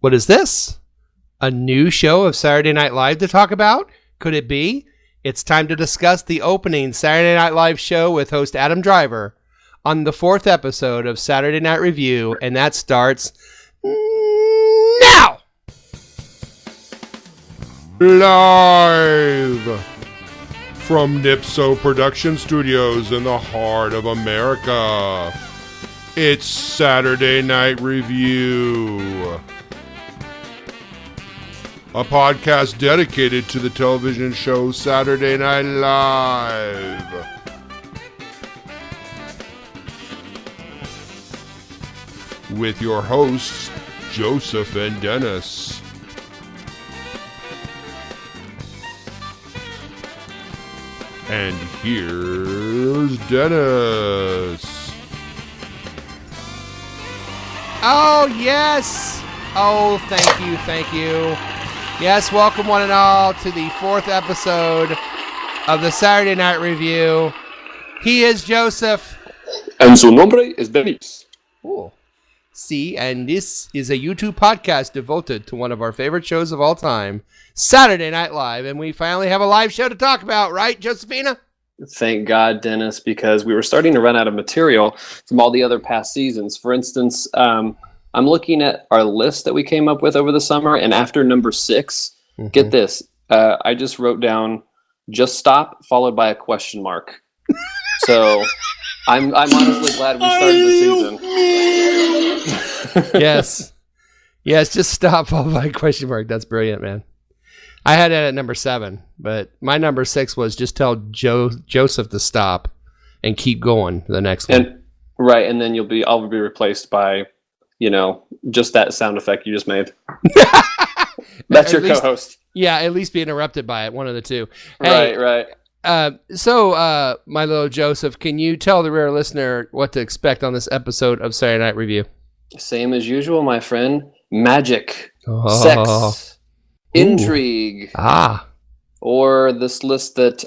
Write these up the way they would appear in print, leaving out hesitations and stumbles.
What is this? A new show of Saturday Night Live to talk about? Could it be? It's time to discuss the opening Saturday Night Live show with host Adam Driver on the 4th episode of Saturday Night Review, and that starts now! Live from Nipso Production Studios in the heart of America, it's Saturday Night Review, a podcast dedicated to the television show Saturday Night Live. With your hosts, Joseph and Dennis. And here's Denis. Oh, yes! Oh, thank you. Yes, welcome one and all to the 4th episode of the Saturday Night Review. He is Joseph. And su nombre es Denis. Cool. See, and this is a YouTube podcast devoted to one of our favorite shows of all time, Saturday Night Live, and we finally have a live show to talk about, right, Josephina? Thank God, Dennis, because we were starting to run out of material from all the other past seasons. For instance, I'm looking at our list that we came up with over the summer, and after number 6, get this, I just wrote down, just stop, followed by a question mark. So I'm honestly glad we started the season. Yes, just stop, followed by a question mark. That's brilliant, man. I had it at number 7, but my number 6 was just tell Joseph to stop and keep going for the next one. Right, and then I'll be replaced by, just that sound effect you just made. That's your co-host. Yeah, at least be interrupted by it, one of the two. Hey, right. So, my little Joseph, can you tell the rare listener what to expect on this episode of Saturday Night Review? Same as usual, my friend. Magic, sex, intrigue, or this list that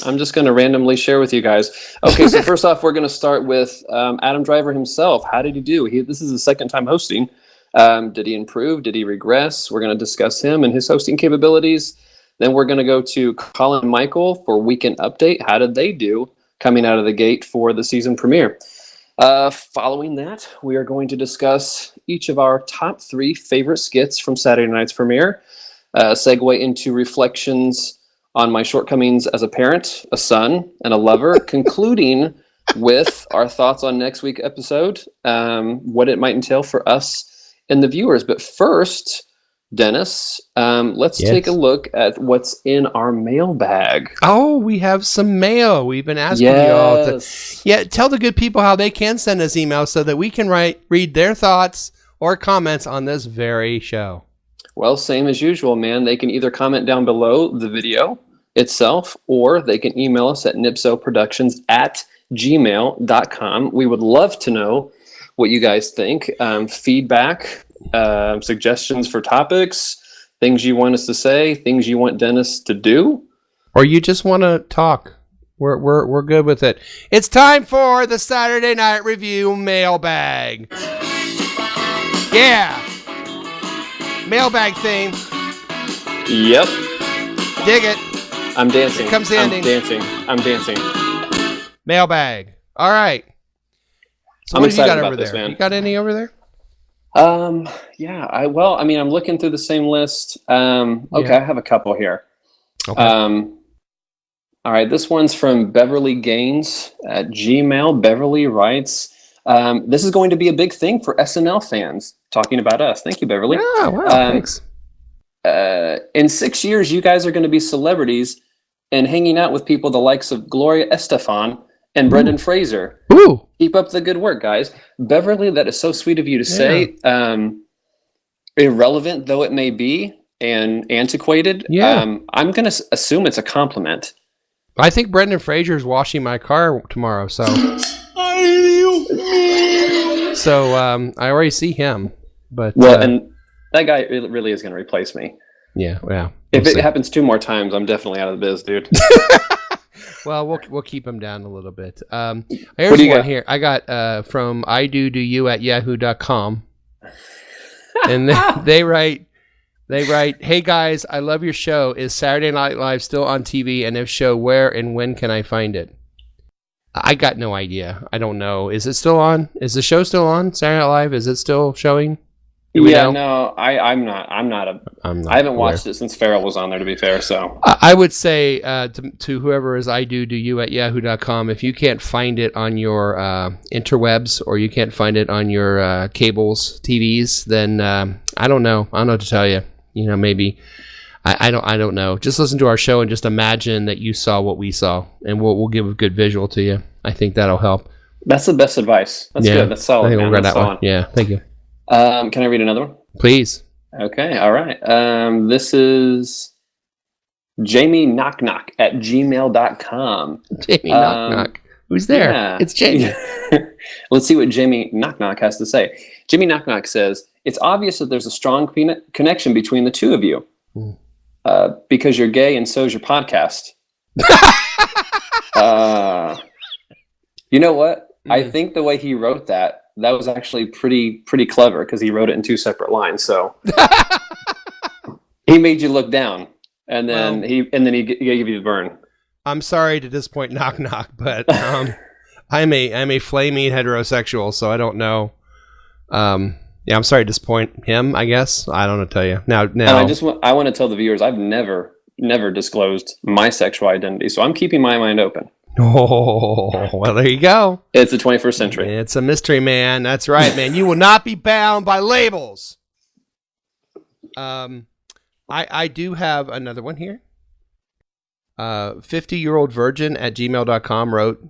I'm just going to randomly share with you guys. Okay, so first off, we're going to start with Adam Driver himself. How did he do? This is his second time hosting. Did he improve? Did he regress? We're going to discuss him and his hosting capabilities. Then we're going to go to Colin and Michael for Weekend Update. How did they do coming out of the gate for the season premiere? Following that, we are going to discuss each of our top 3 favorite skits from Saturday night's premiere, segue into reflections on my shortcomings as a parent, a son, and a lover, concluding with our thoughts on next week's episode, what it might entail for us and the viewers. But first, Dennis, let's take a look at what's in our mailbag. Oh, we have some mail. We've been asking you all to tell the good people how they can send us emails so that we can read their thoughts or comments on this very show. Well, same as usual, man. They can either comment down below the video itself, or they can email us at nipsoproductions@gmail.com. We would love to know what you guys think. Feedback, suggestions for topics, things you want us to say, things you want Dennis to do, or you just want to talk. We're good with it. It's time for the Saturday Night Review mailbag. Yeah, mailbag theme. Yep. Dig it. I'm dancing. Here comes the ending. I'm dancing. Mailbag. All right. So I'm what have you excited got about over this, there? man. You got any over there? I'm looking through the same list. Okay, I have a couple here. Okay. All right, this one's from Beverly Gaines at Gmail. Beverly writes, this is going to be a big thing for SNL fans, talking about us. Thank you, Beverly. Oh, wow, thanks. In 6 years, you guys are going to be celebrities and hanging out with people the likes of Gloria Estefan and Brendan Fraser. Ooh. Keep up the good work, guys. Beverly, that is so sweet of you to say. Irrelevant though it may be and antiquated, I'm going to assume it's a compliment. I think Brendan Fraser's washing my car tomorrow, so I already see him. But and that guy really is going to replace me. Yeah. If it happens 2 more times, I'm definitely out of the biz, dude. Well, we'll keep him down a little bit. Here's one here. I got from ido2you@yahoo.com. And they write, "Hey guys, I love your show. Is Saturday Night Live still on TV? And if so, where and when can I find it?" I got no idea. I don't know. Is it still on? Is the show still on? Saturday Night Live? Is it still showing? No, I haven't watched it since Farrell was on there, to be fair. So I would say to whoever as I do to you at yahoo.com, if you can't find it on your interwebs or you can't find it on your cables, TVs, then I don't know. I don't know what to tell you. Maybe I don't know. Just listen to our show and just imagine that you saw what we saw, and we'll give a good visual to you. I think that'll help. That's the best advice. That's good. That's solid. I think man. we'll grab That's that solid. one. Yeah, thank you. Can I read another one? Please. Okay, all right. This is Jamie Knock at gmail.com. Jamie Knock. Who's there? Yeah. It's Jamie. Let's see what Jamie Knock has to say. Jamie Knock says, "It's obvious that there's a strong connection between the two of you. Because you're gay and so's your podcast." You know what? I think the way he wrote that was actually pretty clever, because he wrote it in two separate lines. So he made you look down, and then he gave you the burn. I'm sorry to disappoint Knock, but I'm a flaming heterosexual, so I don't know. I'm sorry to disappoint him, I guess. I don't know what to tell you. Now and I want to tell the viewers I've never disclosed my sexual identity, so I'm keeping my mind open. Oh, well, there you go. It's the 21st century. It's a mystery, man. That's right, man. You will not be bound by labels. I do have another one here. 50-year-old virgin at gmail.com wrote,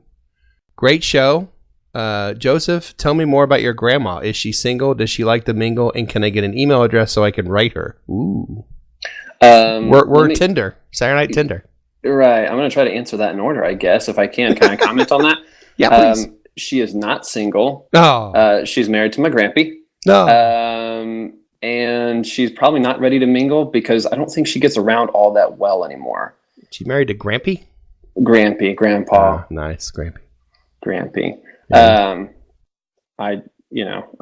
"Great show. Joseph, tell me more about your grandma. Is she single? Does she like to mingle? And can I get an email address so I can write her?" Ooh. We're Tinder. Saturday Night Tinder. Right. I'm going to try to answer that in order, I guess, if I can. Can I comment on that? Yeah, please. She is not single. Oh. She's married to my grampy. No. And she's probably not ready to mingle because I don't think she gets around all that well anymore. She married to Grampy? Grandpa. Oh, nice, Grampy. Yeah. I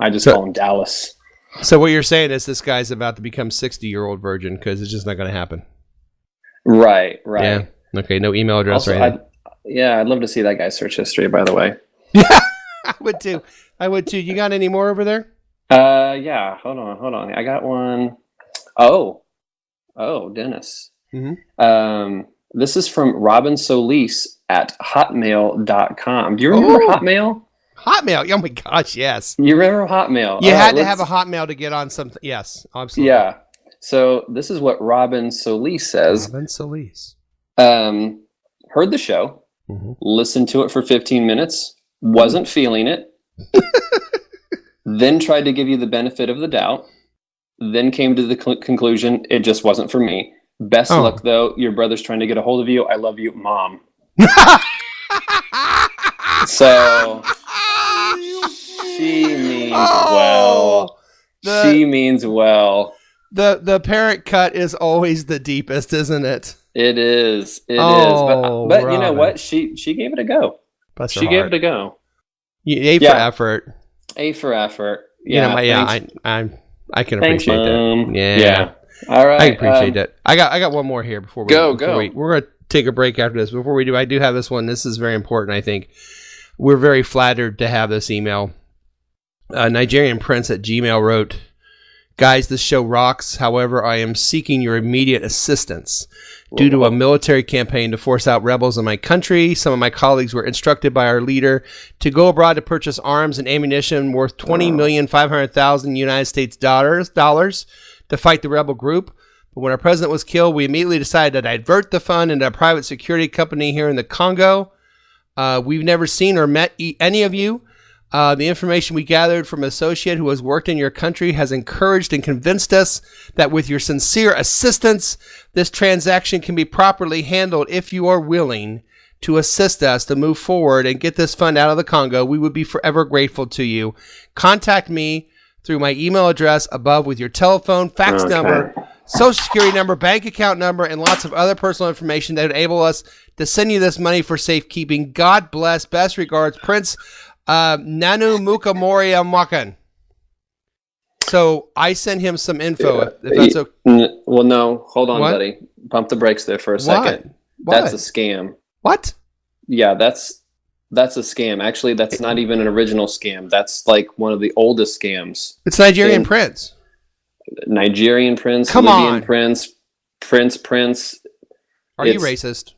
just call him Dallas. So what you're saying is this guy's about to become 60-year-old virgin because it's just not going to happen. Right. Yeah. Okay, no email address also, or anything. I'd love to see that guy's search history, by the way. Yeah, I would too. You got any more over there? Yeah. Hold on. I got one. Oh, Dennis. Mm-hmm. This is from Robin Solis at hotmail.com. Do you remember Hotmail? Hotmail. Oh my gosh, yes. You remember Hotmail? You had to have a Hotmail to get on something. Yes, absolutely. Yeah. So this is what Robin Solis says. Robin Solis. Heard the show, listened to it for 15 minutes, wasn't feeling it, then tried to give you the benefit of the doubt, then came to the conclusion it just wasn't for me. Best luck, though. Your brother's trying to get a hold of you. I love you, Mom. So she means well. She means well. The parent cut is always the deepest, isn't it? It is. But Robin. You know what? She gave it a go. She gave it a go. A for effort. A for effort. Yeah. I can appreciate that. Yeah. All right. I appreciate that. I got one more here before we go. We're gonna take a break after this. Before we do, I do have this one. This is very important. I think we're very flattered to have this email. Nigerian Prince at Gmail wrote, "Guys, this show rocks. However, I am seeking your immediate assistance. Due to a military campaign to force out rebels in my country, some of my colleagues were instructed by our leader to go abroad to purchase arms and ammunition worth $20,500,000 United States dollars to fight the rebel group. But when our president was killed, we immediately decided to divert the fund into a private security company here in the Congo. We've never seen or met any of you. The information we gathered from an associate who has worked in your country has encouraged and convinced us that with your sincere assistance, this transaction can be properly handled. If you are willing to assist us to move forward and get this fund out of the Congo, we would be forever grateful to you. Contact me through my email address above with your telephone, fax number, social security number, bank account number, and lots of other personal information that enable us to send you this money for safekeeping. God bless. Best regards, Prince Nanu Mukamoria Makan." So I sent him some info. If that's okay. Well, no, hold on, buddy. Pump the brakes there for a second. What? That's a scam. What? Yeah, that's a scam. Actually, that's not even an original scam. That's like one of the oldest scams. It's Nigerian Prince. Nigerian Prince. Come Libyan on. Prince. Prince. Are you racist?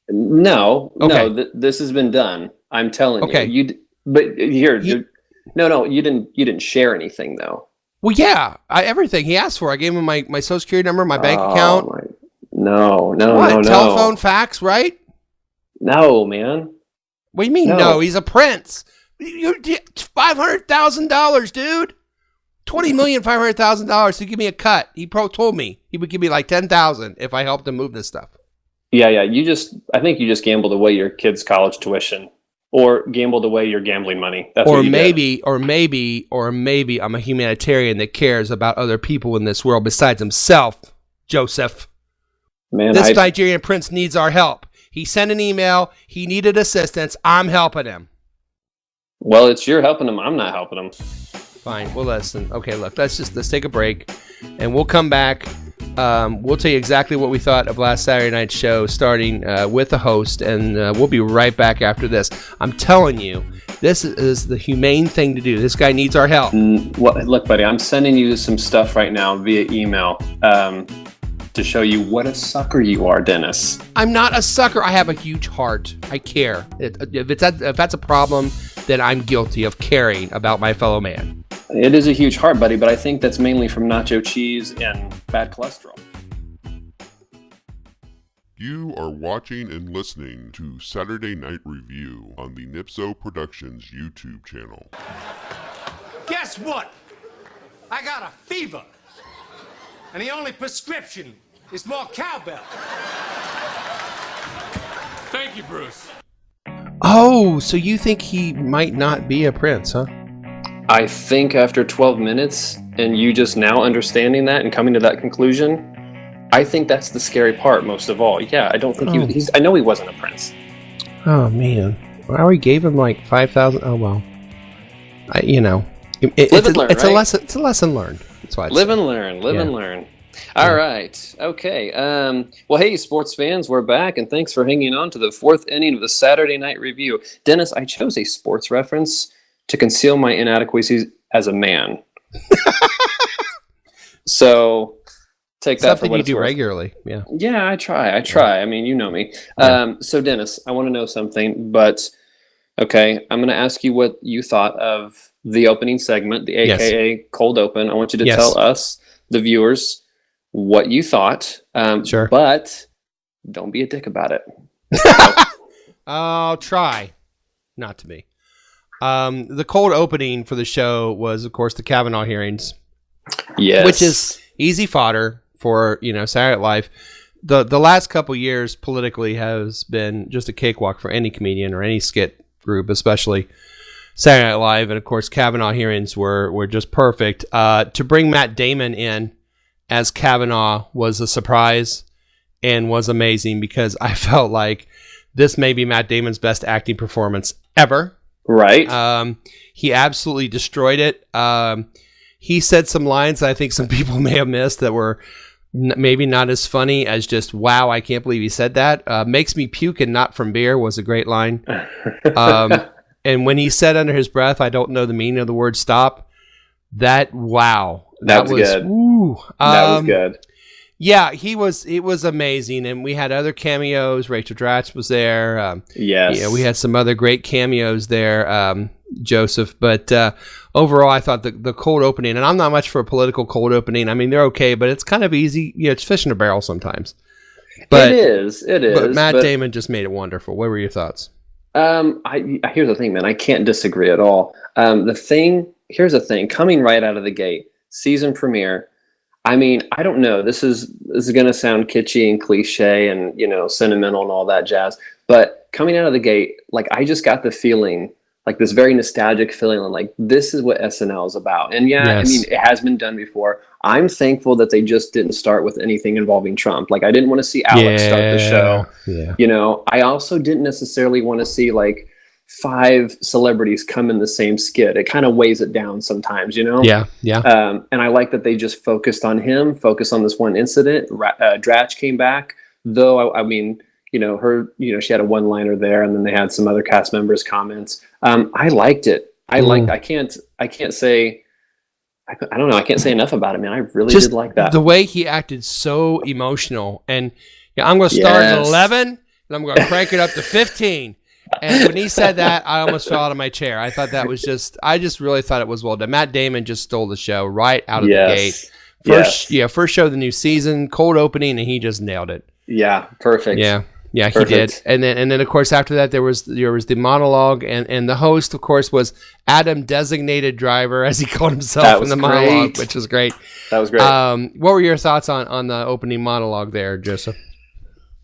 No. Okay. No. This has been done. I'm telling okay. you. But here, no. You didn't share anything though. Well, yeah, everything he asked for. I gave him my social security number, my bank account. No. Telephone, fax, right? No, man. What do you mean? No, he's a prince. You $500,000, dude. $20,500,000 to give me a cut. He told me he would give me like $10,000 if I helped him move this stuff. Yeah. I think you just gambled away your kid's college tuition, or gambled away your gambling money. That's or maybe I'm a humanitarian that cares about other people in this world besides himself, Joseph. Man, this Nigerian prince needs our help. He sent an email. He needed assistance. I'm helping him. Well, you're helping him. I'm not helping him. Fine. Well, listen. Okay, look. Let's take a break, and we'll come back. We'll tell you exactly what we thought of last Saturday night's show, starting with the host, and we'll be right back after this. I'm telling you, this is the humane thing to do. This guy needs our help. Look, buddy, I'm sending you some stuff right now via email. To show you what a sucker you are, Dennis. I'm not a sucker. I have a huge heart. I care. If that's a problem, then I'm guilty of caring about my fellow man. It is a huge heart, buddy, but I think that's mainly from nacho cheese and bad cholesterol. You are watching and listening to Saturday Night Review on the Nipso Productions YouTube channel. Guess what? I got a fever. And the only prescription is more cowbell. Thank you, Bruce. Oh, so you think he might not be a prince, huh? I think after 12 minutes, and you just now understanding that and coming to that conclusion, I think that's the scary part most of all. Yeah, I don't think I know he wasn't a prince. Oh, man. Well, we gave him like 5,000. Oh, well. It's a lesson learned. That's why live and learn. All right. Okay. Well, hey, sports fans, we're back, and thanks for hanging on to the fourth inning of the Saturday Night Review. Dennis, I chose a sports reference to conceal my inadequacies as a man. So take that something for what you it's do worth. regularly. Yeah. Yeah, I try. I mean, you know me. Yeah. So Dennis, I want to know something, but okay, I'm going to ask you what you thought of the opening segment, the AKA cold open. I want you to tell us, the viewers, what you thought. Sure. But don't be a dick about it. I'll try not to be. The cold opening for the show was, of course, the Kavanaugh hearings. Yes. Which is easy fodder for, Saturday Night Live. The last couple years politically has been just a cakewalk for any comedian or any skit group, especially Saturday Night Live. And, of course, Kavanaugh hearings were just perfect. To bring Matt Damon in as Kavanaugh was a surprise and was amazing, because I felt like this may be Matt Damon's best acting performance ever. Right. He absolutely destroyed it. He said some lines that I think some people may have missed that were maybe not as funny as just, wow, I can't believe he said that. Makes me puke and not from beer was a great line. And when he said under his breath, I don't know the meaning of the word stop, that was good. Woo. That was good. Yeah, it was amazing. And we had other cameos. Rachel Dratch was there. Yes. Yeah, we had some other great cameos there, Joseph. But overall, I thought the cold opening, and I'm not much for a political cold opening. I mean, they're okay, but it's kind of easy. It's fish in a barrel sometimes. But it is. But Matt Damon just made it wonderful. What were your thoughts? Here's the thing, man. I can't disagree at all. Here's the thing. Coming right out of the gate, season premiere. I mean, I don't know. This is going to sound kitschy and cliche and, sentimental and all that jazz. But coming out of the gate, like, I just got the feeling, like this very nostalgic feeling, like this is what SNL is about. And yes. I mean, it has been done before. I'm thankful that they just didn't start with anything involving Trump. Like, I didn't want to see Alex start the show. Yeah. I also didn't necessarily want to see like 5 celebrities come in the same skit. It kind of weighs it down sometimes, you know? Yeah. And I like that they just focused on him, focused on this one incident. Dratch came back, though, I mean, you know, she had a one-liner there, and then they had some other cast members' comments. I liked it. I can't say, I don't know. I can't say enough about it, man. I really did like that. The way he acted so emotional. And I'm going to start at 11, and I'm going to crank it up to 15. And when he said that, I almost fell out of my chair. I thought that was I just really thought it was well done. Matt Damon just stole the show right out of the gate. First show of the new season, cold opening, and he just nailed it. Yeah, perfect. Yeah, perfect. He did. And then of course after that there was the monologue, and the host of course was Adam Designated Driver, as he called himself in the monologue, which was great. That was great. What were your thoughts on the opening monologue there, Joseph?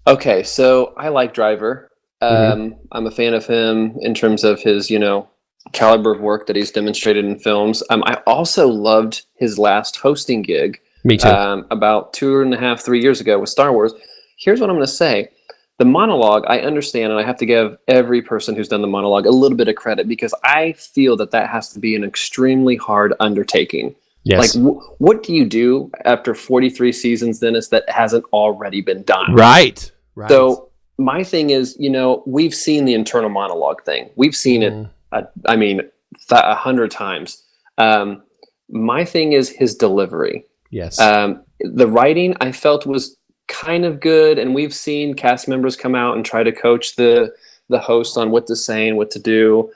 Okay, so I like Driver. I'm a fan of him in terms of his, you know, caliber of work that he's demonstrated in films. I also loved his last hosting gig. Me too. About 2.5, 3 years ago with Star Wars. Here's what I'm going to say. The monologue, I understand, and I have to give every person who's done the monologue a little bit of credit, because I feel that has to be an extremely hard undertaking. Yes. Like, what do you do after 43 seasons, Dennis, that hasn't already been done? Right. So my thing is, you know, we've seen the internal monologue thing. We've seen it, 100 times. My thing is his delivery. Yes. The writing I felt was kind of good, and we've seen cast members come out and try to coach the host on what to say and what to do.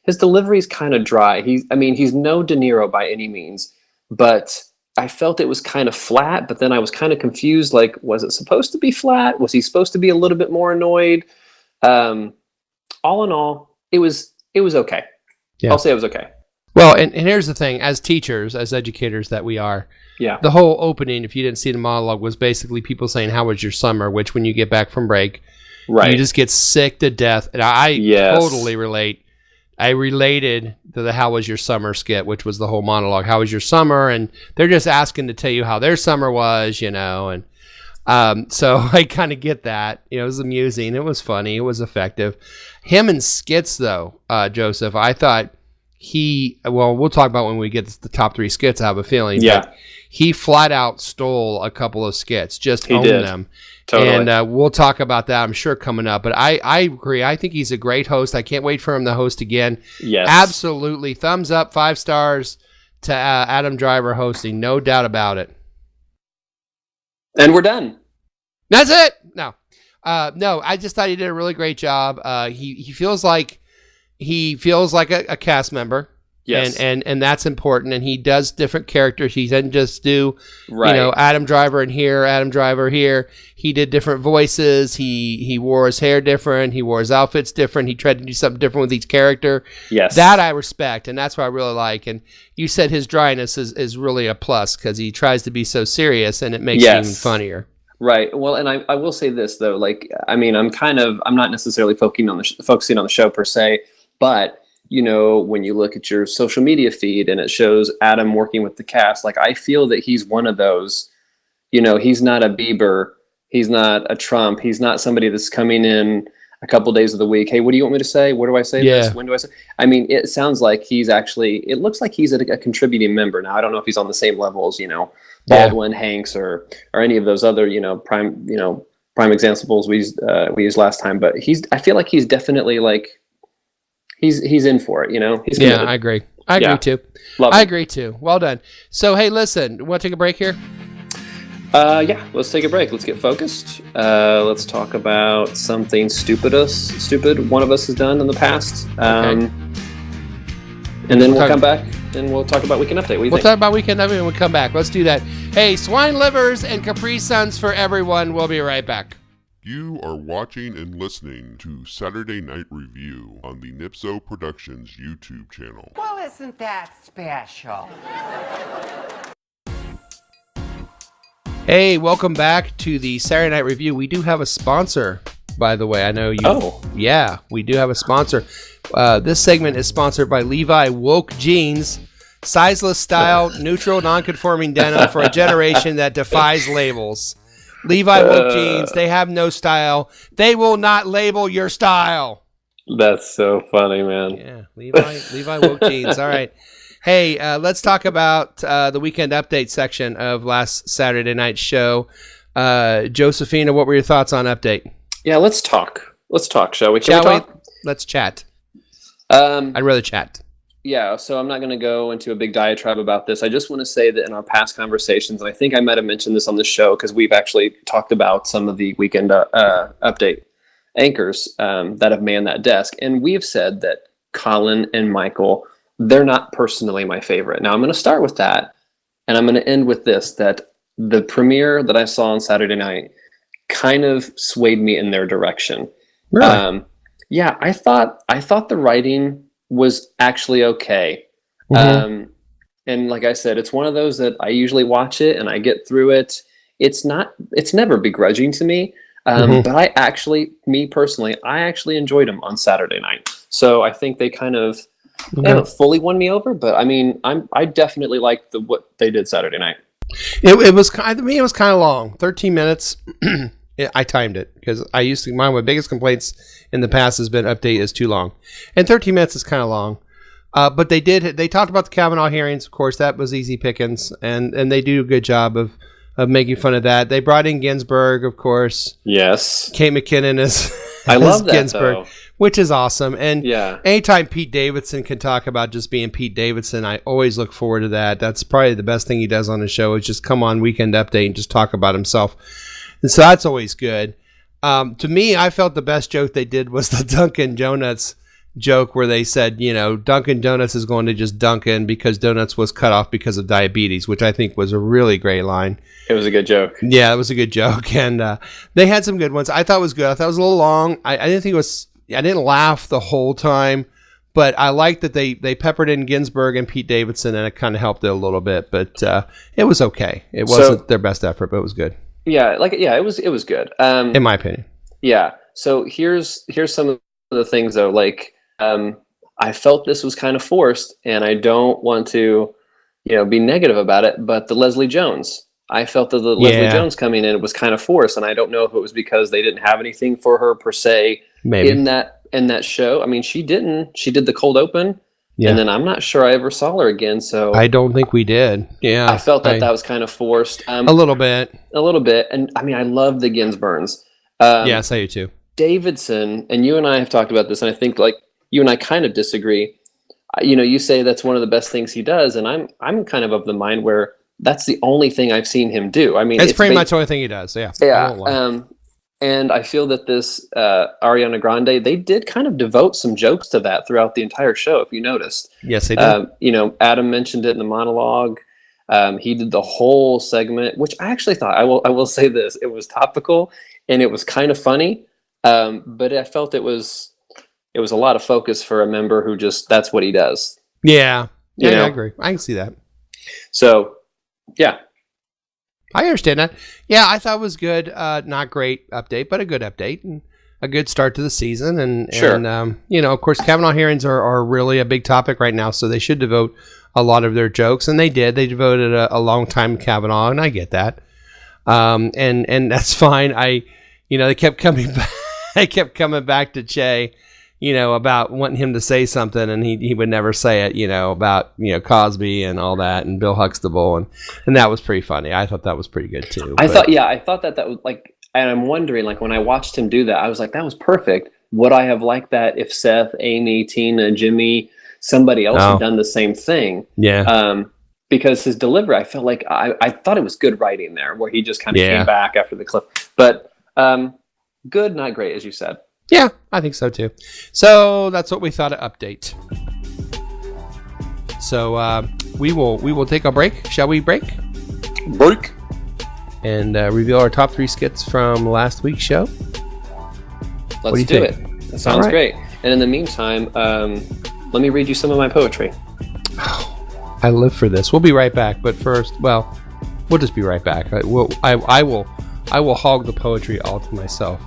His delivery is kind of dry. He's no De Niro by any means, but I felt it was kind of flat, but then I was kind of confused. Like, was it supposed to be flat? Was he supposed to be a little bit more annoyed? All in all, it was okay. Yeah. I'll say it was okay. Well, and here's the thing. As teachers, as educators that we are, the whole opening, if you didn't see the monologue, was basically people saying, how was your summer? Which when you get back from break, you just get sick to death. And I totally relate. I related to the how was your summer skit, which was the whole monologue. How was your summer? And they're just asking to tell you how their summer was, you know. And so I kind of get that. You know, it was amusing. It was funny. It was effective. Him and skits, though, Joseph, I thought we'll talk about when we get to the top 3 skits, I have a feeling. Yeah. But he flat out stole a couple of skits, just owned them. Totally. And we'll talk about that, I'm sure, coming up. But I agree. I think he's a great host. I can't wait for him to host again. Yes. Absolutely. Thumbs up, 5 stars to Adam Driver hosting. No doubt about it. And we're done. That's it. No, I just thought he did a really great job. He feels like a cast member. Yes. And that's important. And he does different characters. He doesn't just do, Adam Driver in here, Adam Driver here. He did different voices. He wore his hair different. He wore his outfits different. He tried to do something different with each character. Yes. That I respect. And that's what I really like. And you said his dryness is really a plus, because he tries to be so serious, and it makes it even funnier. Right. Well, and I will say this, though. Like, I mean, I'm not necessarily focusing on the show per se, but you know, when you look at your social media feed and it shows Adam working with the cast, like, I feel that he's one of those, you know, he's not a Bieber, he's not a Trump, he's not somebody that's coming in a couple days of the week. Hey, what do you want me to say? Where do I say this? When do I say? I mean, it sounds like it looks like he's a contributing member. Now, I don't know if he's on the same level as, you know, Baldwin, Hanks, or any of those other, prime examples we used last time. But I feel like he's definitely like, he's in for it, you know. He's committed. Yeah, I agree. I agree too. I agree too. Well done. So, hey, listen, want to take a break here? Yeah, let's take a break. Let's get focused. Let's talk about something stupid one of us has done in the past. And then we'll come back and we'll talk about Weekend Update. What do you think? Talk about Weekend Update when we come back. Let's do that. Hey, swine livers and Capri Suns for everyone. We'll be right back. You are watching and listening to Saturday Night Review on the Nipso Productions YouTube channel. Well, isn't that special? Hey, welcome back to the Saturday Night Review. We do have a sponsor, by the way. I know you. Oh. Yeah, we do have a sponsor. This segment is sponsored by Levi Woke Jeans. Sizeless style, neutral, non-conforming denim for a generation that defies labels. Levi Woke Jeans, they have no style. They will not label your style. That's so funny, man. Yeah, Levi woke jeans. All right. Hey, let's talk about the weekend update section of last Saturday night's show. Josephina, what were your thoughts on update? Yeah, let's talk. Let's talk, shall we? Shall we? Let's chat. I'd rather chat. Yeah, so I'm not going to go into a big diatribe about this. I just want to say that in our past conversations, and I think I might have mentioned this on the show because we've actually talked about some of the weekend update anchors that have manned that desk. And we've said that Colin and Michael, they're not personally my favorite. Now, I'm going to start with that, and I'm going to end with this, that the premiere that I saw on Saturday night kind of swayed me in their direction. Really? Yeah, I thought the writing was actually okay. Mm-hmm. And like I said, it's one of those that I usually watch it and I get through it. It's never begrudging to me. But me personally, I actually enjoyed them on Saturday night. So I think they kind of they haven't fully won me over, but I mean, I definitely liked what they did Saturday night. It was kind of long, 13 minutes. I timed it because I used to. My biggest complaints in the past has been update is too long, and 13 minutes is kind of long. But they talked about the Kavanaugh hearings. Of course, that was easy pickings, and they do a good job of making fun of that. They brought in Ginsburg, of course. Yes, Kate McKinnon is. I love that Ginsburg, though. Which is awesome. And yeah, anytime Pete Davidson can talk about just being Pete Davidson, I always look forward to that. That's probably the best thing he does on the show is just come on Weekend Update and just talk about himself. And so that's always good. To me, I felt the best joke they did was the Dunkin' Donuts joke where they said, Dunkin' Donuts is going to just Dunkin' because Donuts was cut off because of diabetes, which I think was a really great line. It was a good joke. Yeah, it was a good joke. And they had some good ones. I thought it was good. I thought it was a little long. I didn't think it was... I didn't laugh the whole time, but I liked that they peppered in Ginsburg and Pete Davidson, and it kind of helped it a little bit. But it was okay. It wasn't their best effort, but it was good. Yeah, it was good. In my opinion. Yeah. So here's some of the things though. Like I felt this was kind of forced, and I don't want to, be negative about it. But the Leslie Jones, I felt that the Leslie Jones coming in was kind of forced, and I don't know if it was because they didn't have anything for her per se. Maybe. In that show. I mean, she did the cold open, and then I'm not sure I ever saw her again. So I don't think we did. Yeah, I felt that was kind of forced. A little bit, and I mean, I love the Ginsburgs. Yes, I do too. Davidson, and you and I have talked about this, and I think like you and I kind of disagree. You say that's one of the best things he does, and I'm kind of the mind where that's the only thing I've seen him do. I mean, it's pretty much the only thing he does. Yeah. Yeah. And I feel that this Ariana Grande, they did kind of devote some jokes to that throughout the entire show, if you noticed. Yes, they did. Adam mentioned it in the monologue. He did the whole segment, which I actually thought, I will say this, it was topical and it was kind of funny, but I felt it was a lot of focus for a member who just, that's what he does. Yeah. Yeah, I agree. I can see that. So, yeah. I understand that. Yeah, I thought it was good. Not great update, but a good update and a good start to the season. And, sure. And of course, Kavanaugh hearings are really a big topic right now, so they should devote a lot of their jokes, and they did. They devoted a long time to Kavanaugh, and I get that. And that's fine. They kept coming back. They kept coming back to Che, about wanting him to say something, and he would never say it, about, Cosby and all that, and Bill Huxtable, and that was pretty funny. I thought that was pretty good too. I thought that was like, and I'm wondering, like, when I watched him do that, I was like, that was perfect. Would I have liked that if Seth, Amy, Tina, Jimmy, somebody else had done the same thing? Yeah. Because his delivery, I felt like I thought it was good writing there, where he just kind of came back after the clip. But good, not great, as you said. Yeah, I think so too. So that's what we thought of update. So we will take a break. Shall we break? Break. And reveal our top 3 skits from last week's show. Let's do it. That sounds great. And in the meantime, let me read you some of my poetry. I live for this. We'll be right back. But first, we'll just be right back. I will hog the poetry all to myself.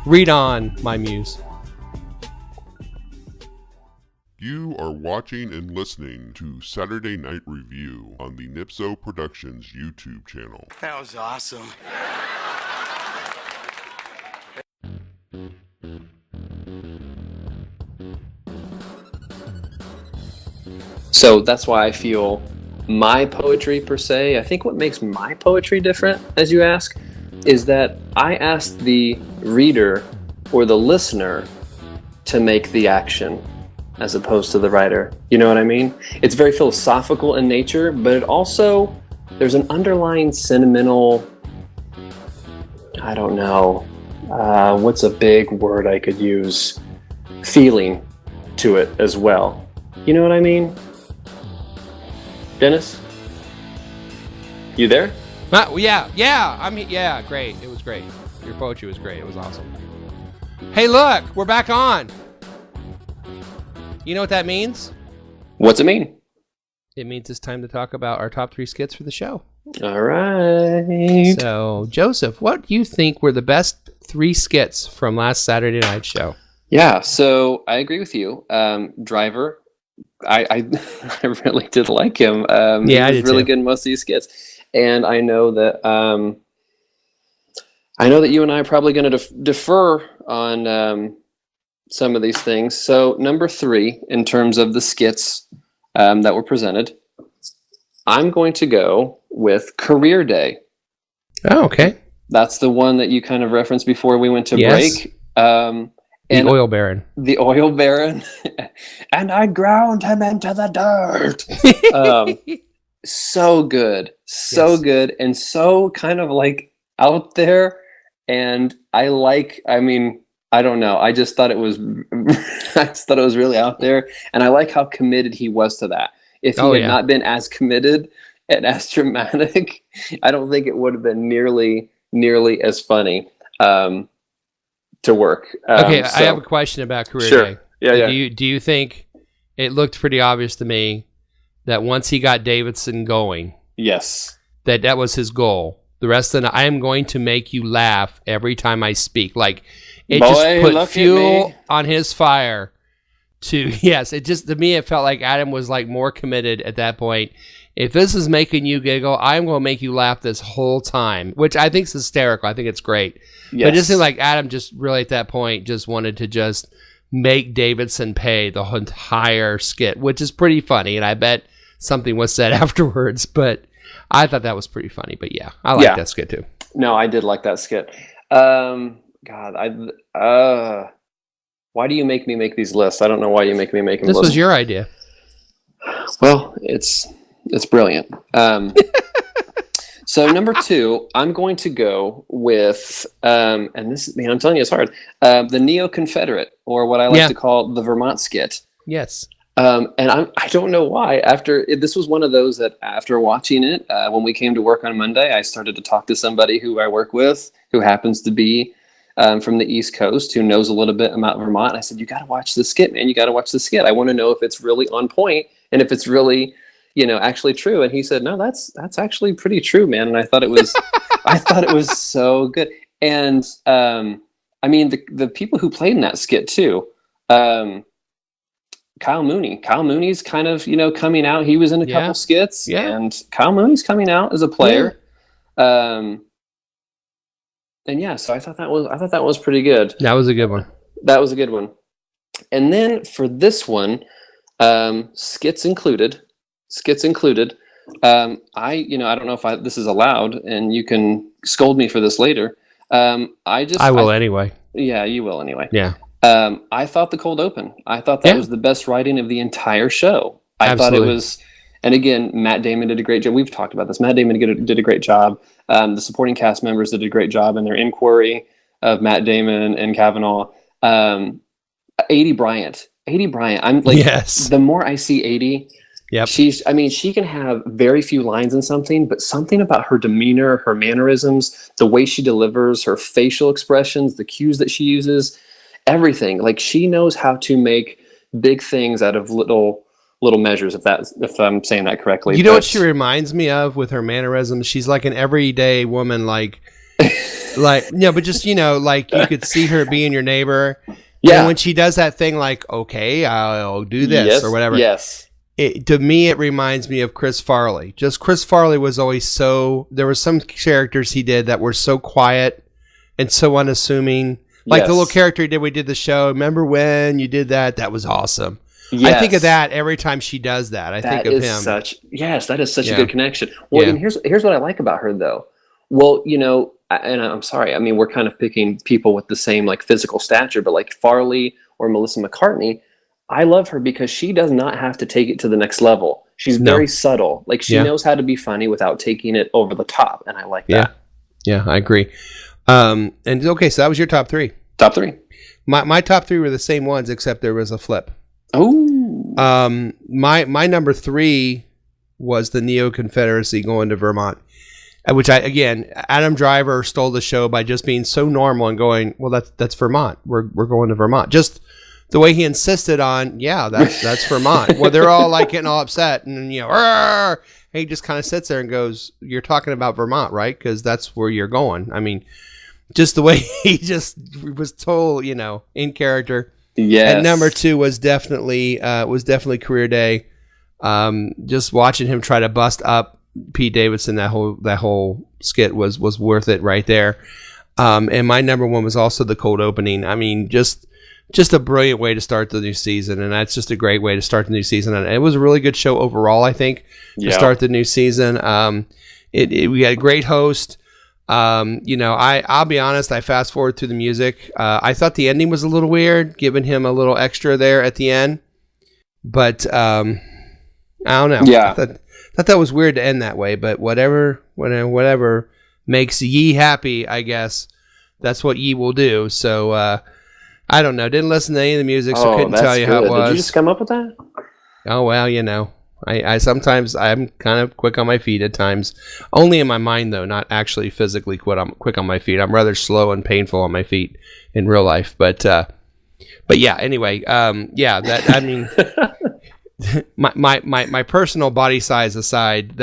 Read on, my muse. You are watching and listening to Saturday Night Review on the Nipso Productions YouTube channel. That was awesome. So that's why I feel my poetry per se, I think what makes my poetry different, as you ask, is that I ask the reader or the listener to make the action as opposed to the writer. You know what I mean? It's very philosophical in nature, but it also, there's an underlying sentimental, I don't know, what's a big word I could use? Feeling to it as well. You know what I mean? Dennis? You there? Yeah, great. It was great. Your poetry was great. It was awesome. Hey, look, we're back on. You know what that means? What's it mean? It means it's time to talk about our top 3 skits for the show. All right. So, Joseph, what do you think were the best 3 skits from last Saturday night's show? Yeah, so I agree with you. Driver, I really did like him. He was really good in most of these skits, and I know that you and I are probably going to defer on some of these things. So number 3, in terms of the skits that were presented, I'm going to go with Career Day. Oh, okay. That's the one that you kind of referenced before we went to break. The oil baron. The oil baron. And I ground him into the dirt. So good. So good. And so kind of like out there. And I don't know. I just thought it was really out there. And I like how committed he was to that. If he had not been as committed and as dramatic, I don't think it would have been nearly as funny. To work. I have a question about Career Day. Yeah. Do you think it looked pretty obvious to me that once he got Davidson going, yes, that was his goal? The rest of the night, I am going to make you laugh every time I speak. Like it just put fuel on his fire. To me it felt like Adam was like more committed at that point. If this is making you giggle, I'm going to make you laugh this whole time, which I think is hysterical. I think it's great. Yes. But it just seemed like Adam just really at that point just wanted to just make Davidson pay the entire skit, which is pretty funny. And I bet something was said afterwards, but I thought that was pretty funny. But yeah, I like that skit too. No, I did like that skit. Why do you make me make these lists? I don't know why you make me make them. This was your idea. Well, it's brilliant. So number 2, I'm going to go with, and this, I'm telling you, it's hard. The Neo-Confederate, or what I like to call the Vermont skit. Yes. And I don't know why. This was one of those that after watching it, when we came to work on Monday, I started to talk to somebody who I work with, who happens to be from the East Coast, who knows a little bit about Vermont. And I said, you got to watch this skit, man. You got to watch this skit. I want to know if it's really on point and if it's really, actually true. And he said, no, that's actually pretty true, man. And I thought it was, so good. And the people who played in that skit too, Kyle Mooney. Kyle Mooney's kind of, coming out. He was in a couple skits, and Kyle Mooney's coming out as a player. So I thought that was pretty good. That was a good one. That was a good one. And then for this one, skits included. I don't know if this is allowed, and you can scold me for this later. I will anyway. Yeah, you will anyway. Yeah. I thought the cold open. I thought that was the best writing of the entire show. I thought it was, and again, Matt Damon did a great job. We've talked about this. Matt Damon did a great job. The supporting cast members did a great job in their inquiry of Matt Damon and Kavanaugh. 80 Bryant. I'm like, the more I see 80, she can have very few lines in something, but something about her demeanor, her mannerisms, the way she delivers, her facial expressions, the cues that she uses, everything. Like, she knows how to make big things out of little measures, if I'm saying that correctly. You know what she reminds me of with her mannerisms? She's like an everyday woman, but just, like you could see her being your neighbor. Yeah. And when she does that thing, like, okay, I'll do this or whatever. Yes. To me, it reminds me of Chris Farley. Just Chris Farley was always there were some characters he did that were so quiet and so unassuming. Like the little character he did, we did the show. Remember when you did that? That was awesome. Yes. I think of that every time she does that. I think of him. That is such a good connection. Well, and here's what I like about her, though. Well, and I'm sorry. I mean, we're kind of picking people with the same like physical stature, but like Farley or Melissa McCartney, I love her because she does not have to take it to the next level. She's very subtle. Like she knows how to be funny without taking it over the top, and I like that. Yeah, I agree. And okay, so that was your top 3. Top 3. My top 3 were the same ones, except there was a flip. Oh. My number 3 was the Neo Confederacy going to Vermont, which Adam Driver stole the show by just being so normal and going, well, that's Vermont. We're going to Vermont. Just the way he insisted on, that's Vermont. Well, they're all like getting all upset, and and he just kind of sits there and goes, "You're talking about Vermont, right? Because that's where you're going." I mean, just the way he just was told, in character. Yes. And number 2 was definitely Career Day. Just watching him try to bust up Pete Davidson, that whole skit was worth it right there. And my number 1 was also the cold opening. I mean, just a brilliant way to start the new season, and that's just a great way to start the new season. And it was a really good show overall, I think, to start the new season. We had a great host. I'll be honest, I fast forward through the music. I thought the ending was a little weird, giving him a little extra there at the end. But I don't know. Yeah. I thought that was weird to end that way, but whatever makes Ye happy, I guess that's what Ye will do. So, I don't know. Didn't listen to any of the music, so couldn't tell you how it was. Did you just come up with that? Oh, well, I sometimes I'm kind of quick on my feet at times. Only in my mind, though, not actually physically quick on my feet. I'm rather slow and painful on my feet in real life. But yeah. Anyway, that I mean, my personal body size aside,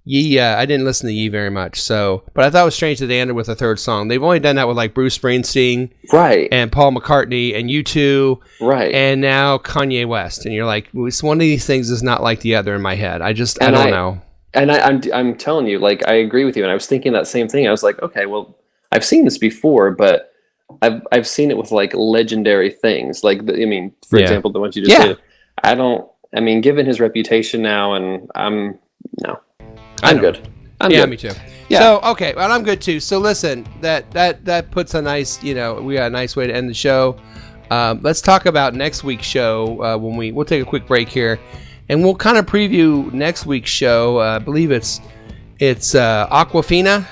Ye, I didn't listen to Ye very much, but I thought it was strange that they ended with a third song. They've only done that with like Bruce Springsteen, right, and Paul McCartney, and U2, right, and now Kanye West. And you're like, one of these things is not like the other in my head. I don't know. And I'm telling you, like, I agree with you. And I was thinking that same thing. I was like, okay, well, I've seen this before, but I've seen it with like legendary things, like for example, the ones you just did. Given his reputation now, and I'm good. I'm good. Me too. Yeah. So, okay, well, I'm good too. So listen, that puts a nice, we got a nice way to end the show. Let's talk about next week's show we'll take a quick break here, and we'll kind of preview next week's show. I believe it's Aquafina.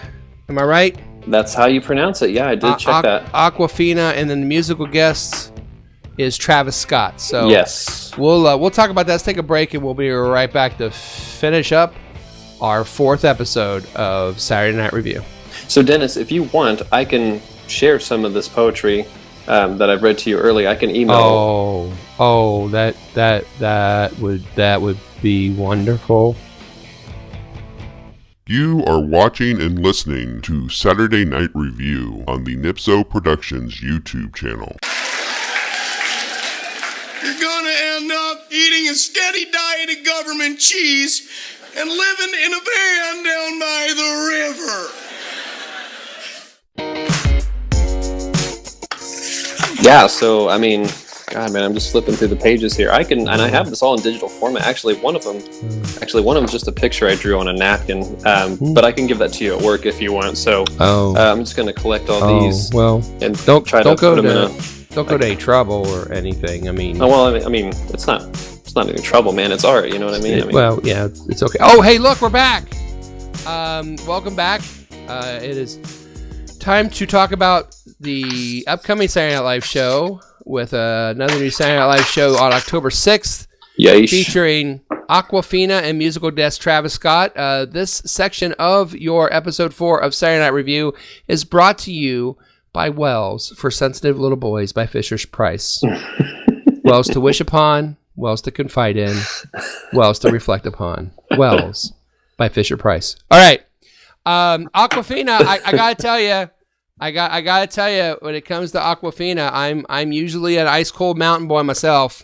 Am I right? That's how you pronounce it. Yeah, I did check that. Aquafina, and then the musical guests is Travis Scott. So yes, we'll talk about that. Let's take a break, and we'll be right back to finish up our 4th episode of Saturday Night Review. So Dennis, if you want, I can share some of this poetry that I've read to you earlier. I can email. That would be wonderful. You are watching and listening to Saturday Night Review on the Nipso Productions YouTube channel. You're gonna end up eating a steady diet of government cheese and living in a van down by the river. Yeah, so God, man, I'm just flipping through the pages here. I have this all in digital format. Actually, one of them is just a picture I drew on a napkin. But I can give that to you at work if you want. So I'm just gonna collect all these. Well, and don't try to put them in a. Don't go to any trouble or anything. It's not any trouble, man. It's art. You know what I mean? It's okay. Oh, hey, look, we're back. Welcome back. It is time to talk about the upcoming Saturday Night Live show with another new Saturday Night Live show on October 6th. Yeesh. Featuring Aquafina and musical guest Travis Scott. This section of your episode 4 of Saturday Night Review is brought to you by Wells for Sensitive Little Boys by Fisher Price. Wells to wish upon, Wells to confide in, Wells to reflect upon. Wells by Fisher Price. All right, Aquafina. I gotta tell you, I gotta tell you, when it comes to Aquafina, I'm usually an ice cold mountain boy myself.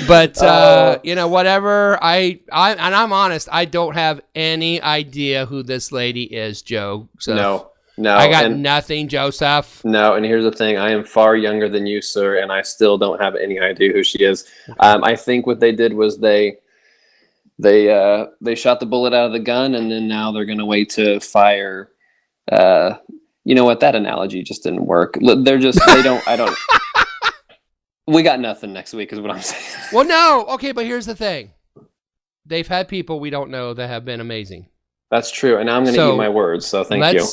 But whatever. I'm honest. I don't have any idea who this lady is, Joe. So no, No, I got nothing, Joseph. No, and here's the thing. I am far younger than you, sir, and I still don't have any idea who she is. I think what they did was they shot the bullet out of the gun, and then now they're going to wait to fire. You know what? That analogy just didn't work. I don't. We got nothing next week is what I'm saying. Well, no. Okay, but here's the thing. They've had people we don't know that have been amazing. That's true, and I'm going to eat my words, so thank you.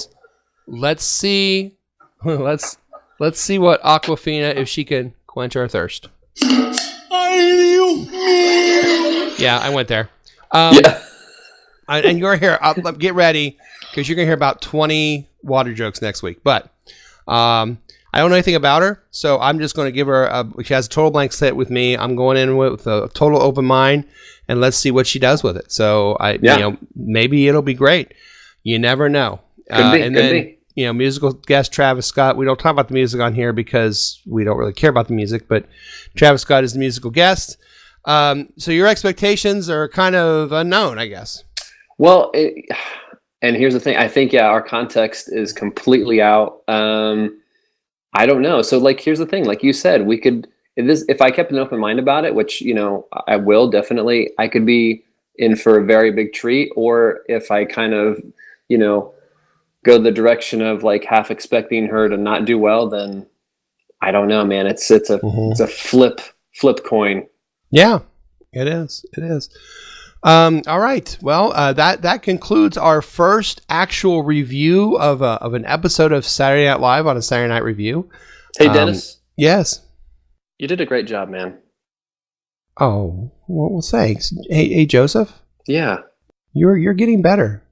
Let's see. Let's see what Aquafina, if she can quench our thirst. Yeah, I went there. Yeah. And you're here. Get ready, because you're going to hear about 20 water jokes next week. But I don't know anything about her, so I'm just going to give her she has a total blank slate with me. I'm going in with a total open mind, and let's see what she does with it. So maybe it'll be great. You never know. Could be. Musical guest Travis Scott. We don't talk about the music on here because we don't really care about the music, but Travis Scott is the musical guest. So your expectations are kind of unknown, I guess. Well, and here's the thing. I think, our context is completely out. I don't know. So here's the thing. Like you said, we could, if I kept an open mind about it, which, I will definitely, I could be in for a very big treat. Or if I kind of, go the direction of half expecting her to not do well, then I don't know, man. It's a flip coin. Yeah, it is. All right. Well, that concludes our first actual review of an episode of Saturday Night Live on a Saturday Night Review. Hey, Dennis. Yes. You did a great job, man. Oh, well, thanks. Hey, Joseph. Yeah. You're getting better.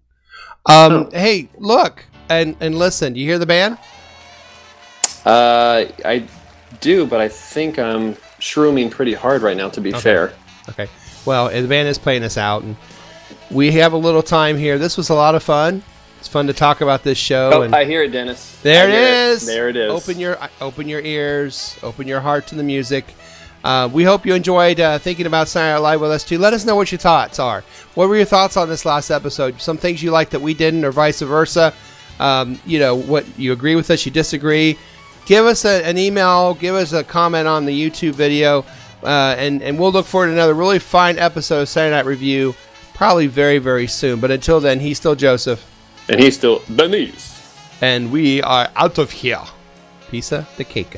Hey, look and listen. Do you hear the band? I do, but I think I'm shrooming pretty hard right now, to be fair. Okay. Well, the band is playing us out, and we have a little time here. This was a lot of fun. It's fun to talk about this show. Oh, and I hear it, Dennis. There it is. There it is. Open your ears. Open your heart to the music. We hope you enjoyed thinking about Saturday Night Live with us, too. Let us know what your thoughts are. What were your thoughts on this last episode? Some things you liked that we didn't, or vice versa. What you agree with us, you disagree. Give us an email. Give us a comment on the YouTube video. And we'll look forward to another really fine episode of Saturday Night Review, probably very, very soon. But until then, he's still Joseph. And he's still Denis. And we are out of here. Pizza de cake.